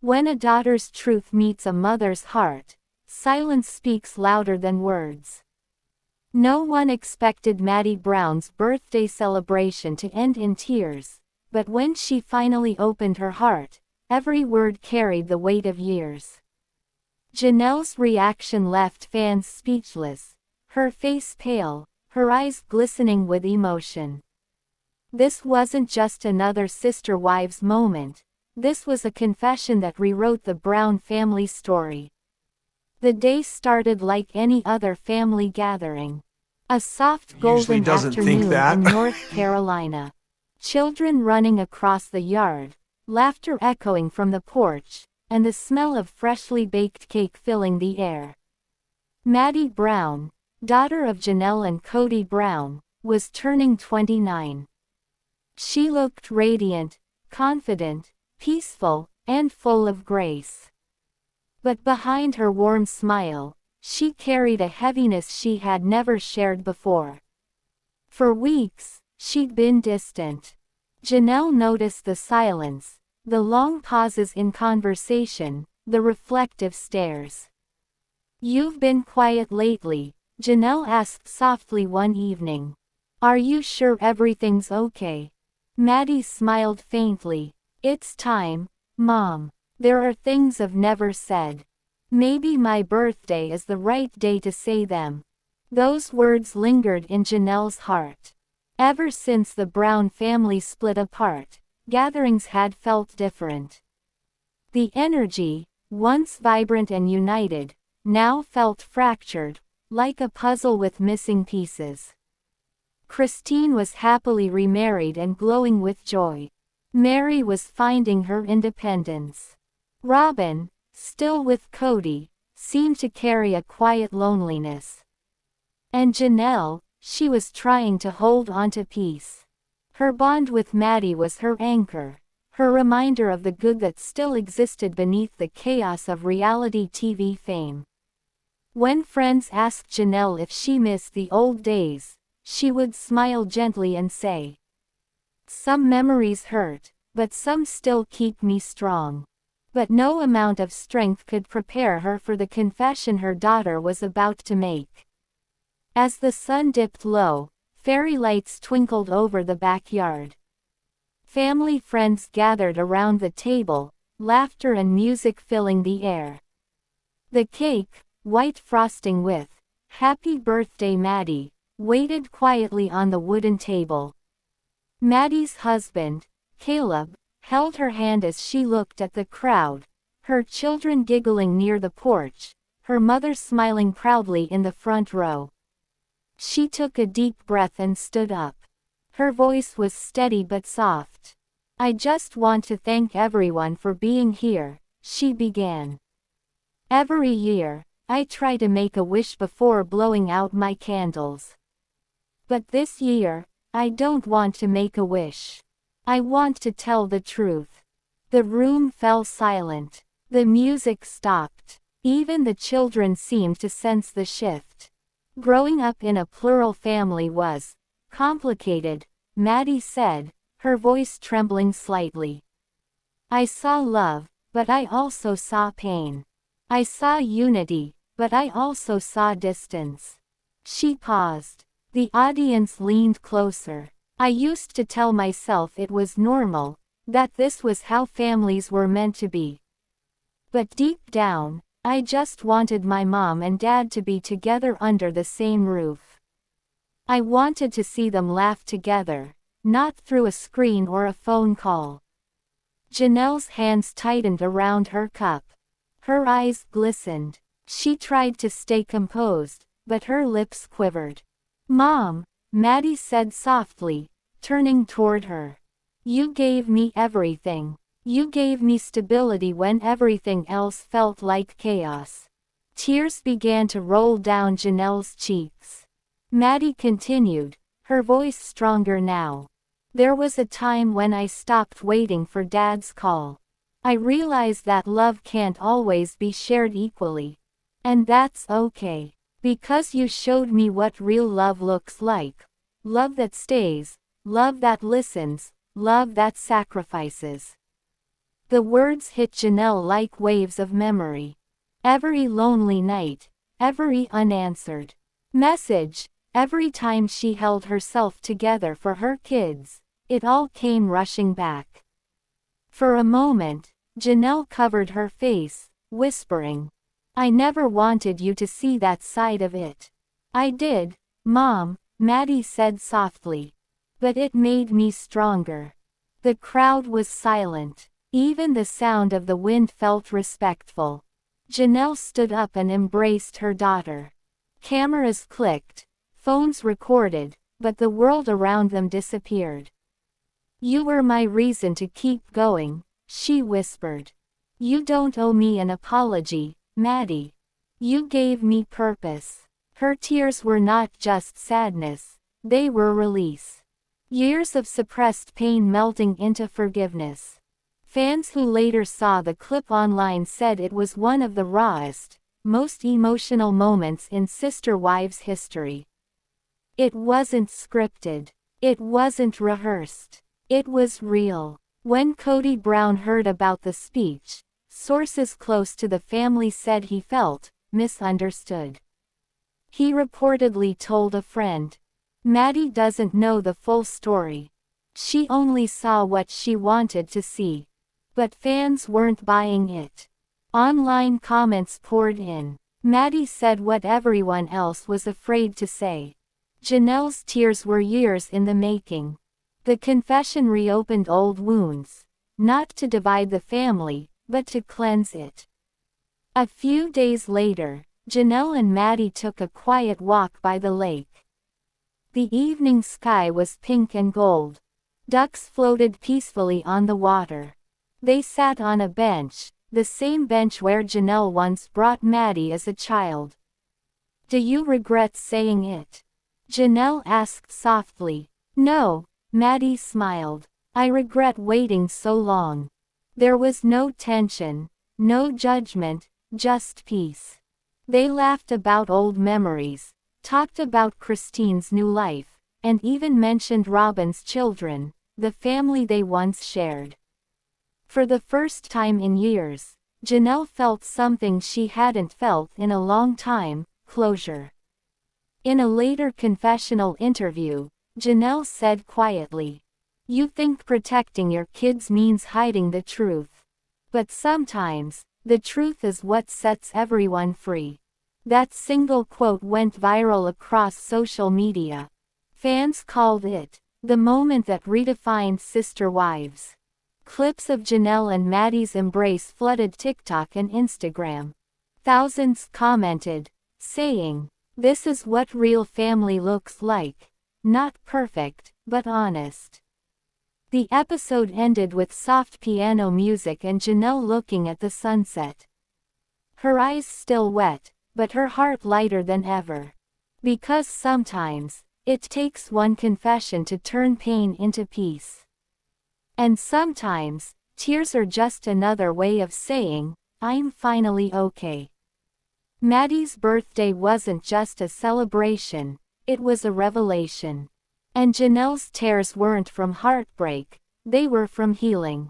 When a daughter's truth meets a mother's heart, silence speaks louder than words. No one expected Maddie Brown's birthday celebration to end in tears, but when she finally opened her heart, every word carried the weight of years. Janelle's reaction left fans speechless, her face pale, her eyes glistening with emotion. This wasn't just another Sister Wives moment, this was a confession that rewrote the Brown family story. The day started like any other family gathering. A soft golden afternoon in North Carolina. Children running across the yard, laughter echoing from the porch, and the smell of freshly baked cake filling the air. Maddie Brown, daughter of Janelle and Cody Brown, was turning 29. She looked radiant, confident, peaceful, and full of grace. But behind her warm smile, she carried a heaviness she had never shared before. For weeks, she'd been distant. Janelle noticed the silence, the long pauses in conversation, the reflective stares. "You've been quiet lately," Janelle asked softly one evening. "Are you sure everything's okay?" Maddie smiled faintly. "It's time, Mom. There are things I've never said. Maybe my birthday is the right day to say them." Those words lingered in Janelle's heart. Ever since the Brown family split apart, gatherings had felt different. The energy, once vibrant and united, now felt fractured, like a puzzle with missing pieces. Christine was happily remarried and glowing with joy. Mary was finding her independence. Robin, still with Cody, seemed to carry a quiet loneliness. And Janelle, she was trying to hold on to peace. Her bond with Maddie was her anchor, her reminder of the good that still existed beneath the chaos of reality TV fame. When friends asked Janelle if she missed the old days, she would smile gently and say, "Some memories hurt, but some still keep me strong." But no amount of strength could prepare her for the confession her daughter was about to make. As the sun dipped low, fairy lights twinkled over the backyard. Family friends gathered around the table, laughter and music filling the air. The cake, white frosting with "Happy Birthday Maddie," waited quietly on the wooden table. Maddie's husband, Caleb, held her hand as she looked at the crowd, her children giggling near the porch, her mother smiling proudly in the front row. She took a deep breath and stood up. Her voice was steady but soft. "I just want to thank everyone for being here," she began. "Every year, I try to make a wish before blowing out my candles. But this year, I don't want to make a wish. I want to tell the truth." The room fell silent. The music stopped. Even the children seemed to sense the shift. Growing up in a plural family was complicated, Maddie said, her voice trembling slightly. "I saw love, but I also saw pain. I saw unity, but I also saw distance." She paused. The audience leaned closer. "I used to tell myself it was normal, that this was how families were meant to be. But deep down, I just wanted my mom and dad to be together under the same roof. I wanted to see them laugh together, not through a screen or a phone call." Janelle's hands tightened around her cup. Her eyes glistened. She tried to stay composed, but her lips quivered. "Mom," Maddie said softly, turning toward her. "You gave me everything. You gave me stability when everything else felt like chaos." Tears began to roll down Janelle's cheeks. Maddie continued, her voice stronger now. "There was a time when I stopped waiting for Dad's call. I realized that love can't always be shared equally. And that's okay. Because you showed me what real love looks like. Love that stays, love that listens, love that sacrifices." The words hit Janelle like waves of memory. Every lonely night, every unanswered message, every time she held herself together for her kids, it all came rushing back. For a moment, Janelle covered her face, whispering, "I never wanted you to see that side of it." "I did, Mom," Maddie said softly. "But it made me stronger." The crowd was silent. Even the sound of the wind felt respectful. Janelle stood up and embraced her daughter. Cameras clicked, phones recorded, but the world around them disappeared. "You were my reason to keep going," she whispered. "You don't owe me an apology, Maddie. You gave me purpose." Her tears were not just sadness, they were release. Years of suppressed pain melting into forgiveness. Fans who later saw the clip online said it was one of the rawest, most emotional moments in Sister Wives history. It wasn't scripted. It wasn't rehearsed. It was real. When Cody Brown heard about the speech, sources close to the family said he felt misunderstood. He reportedly told a friend, "Maddie doesn't know the full story. She only saw what she wanted to see." But fans weren't buying it. Online comments poured in. Maddie said what everyone else was afraid to say. Janelle's tears were years in the making. The confession reopened old wounds, not to divide the family, but to cleanse it. A few days later, Janelle and Maddie took a quiet walk by the lake. The evening sky was pink and gold. Ducks floated peacefully on the water. They sat on a bench, the same bench where Janelle once brought Maddie as a child. "Do you regret saying it?" Janelle asked softly. "No," Maddie smiled. "I regret waiting so long." There was no tension, no judgment, just peace. They laughed about old memories, talked about Christine's new life, and even mentioned Robin's children, the family they once shared. For the first time in years, Janelle felt something she hadn't felt in a long time: closure. In a later confessional interview, Janelle said quietly, "You think protecting your kids means hiding the truth. But sometimes, the truth is what sets everyone free." That single quote went viral across social media. Fans called it the moment that redefined Sister Wives. Clips of Janelle and Maddie's embrace flooded TikTok and Instagram. Thousands commented, saying, "This is what real family looks like. Not perfect, but honest." The episode ended with soft piano music and Janelle looking at the sunset. Her eyes still wet, but her heart lighter than ever. Because sometimes, it takes one confession to turn pain into peace. And sometimes, tears are just another way of saying, "I'm finally okay." Maddie's birthday wasn't just a celebration, it was a revelation. And Janelle's tears weren't from heartbreak, they were from healing.